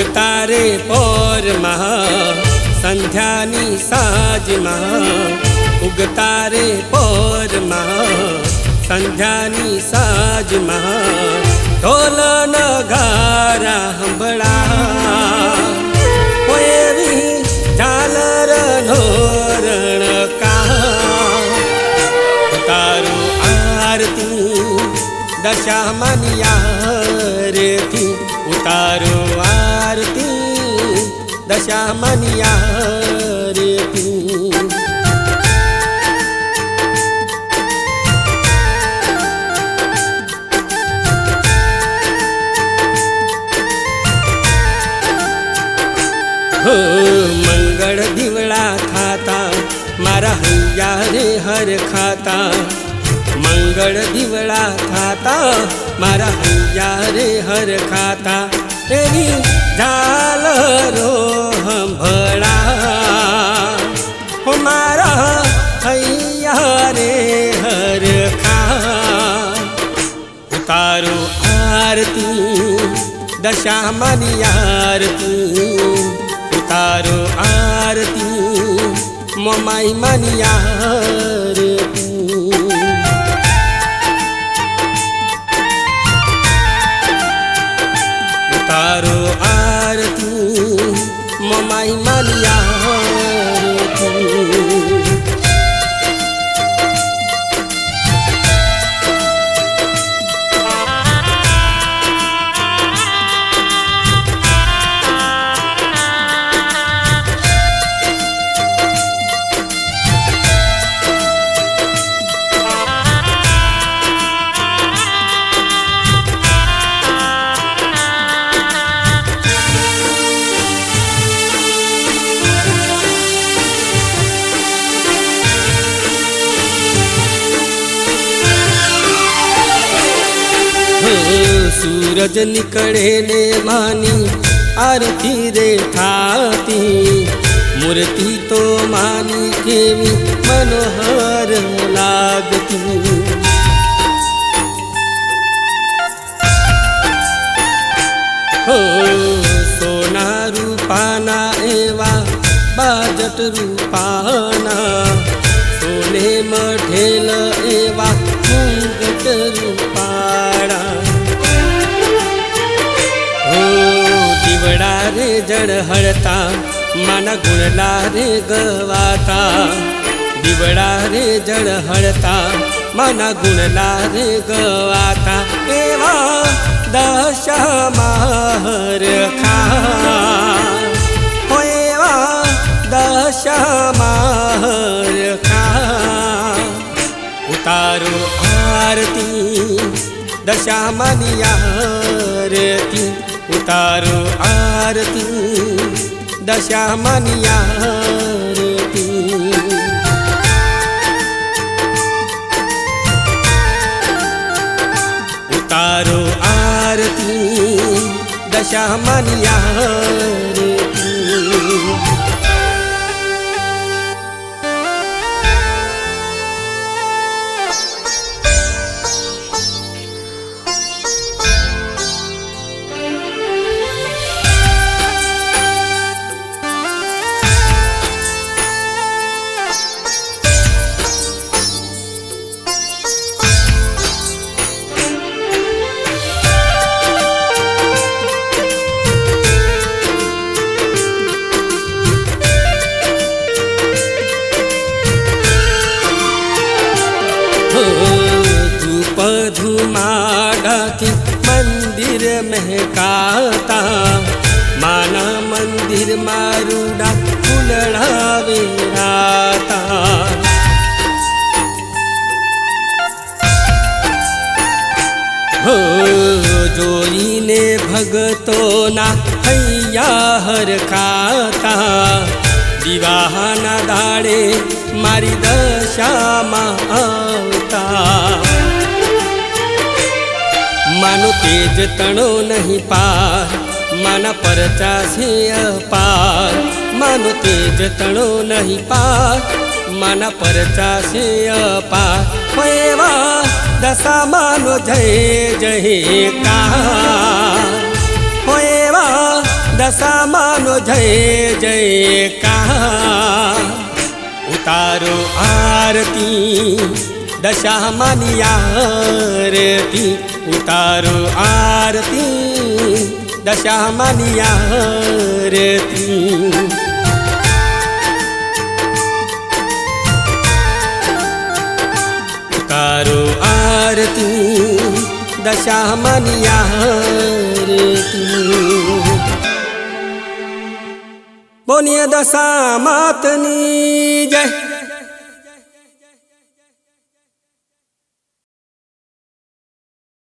उगतारे पोરમાં સંધ્યાની સાજમાં ઉગતારે પોરમાં સંધ્યાની સાજમાં ઢોલ નગારા સંભળા એવી ઝાલર નો રણકા તારું આરતી દશામાની આરતી ઉતારો આરતી દશામાની આરતી મંગળ દીવડા થાતા મારા હૈયા રે હર ખાતા મંગળ દીવડા થાતા મારા હૈયા રે હર ખાતા એની ઝાલરો સંભળા મારા હૈયા રે હર ખા ઉતારો આરતી દશામાની આરતી ઉતારો આરતી મોમાઈ માની આરતી उतारो आरती मोमाई मानी आरती सूरज निकले ने मानी आरती रे थाती मूर्ति तो मानी केवी मनोहर लागती हो सोना रूपाना एवा बाजट रूपाना सोने मढेल एवा मुंगट रूपाड़ा દીવડા રે જળહળતા માના ગુણલા રે ગવાતા દીવડા રે જળહળતા માના ગુણલા રે ગવાતા એવા દશામાં હરખા હો એવા દશામાં હરખા ઉતારો આરતી દશામાની આરતી उतारो आरती दशामानी आरती उतारो आरती दशामानी आरती धूमाडाथी मंदिर महकाता माना मंदिर मारूडा फूलड़ा वेराता हो જોઈને ભગતોના હૈયા હરખાતા દિવાહાના દાડે મારી દશામાં આવતા માનો તેજ તણો નહીં પાર માના પરચા છે અપાર માનો તેજ તણો નહીં પાર માના પરચા છે અપાર એવા દશામાનો જય જયકાર એવા દશામાનો જય જયકાર ઉતારો આરતી દશામાની આરતી ઉતારો આરતી દશામાની આરતી ઉતારો આરતી દશામાની આરતી બોલીએ દશા માતની જય।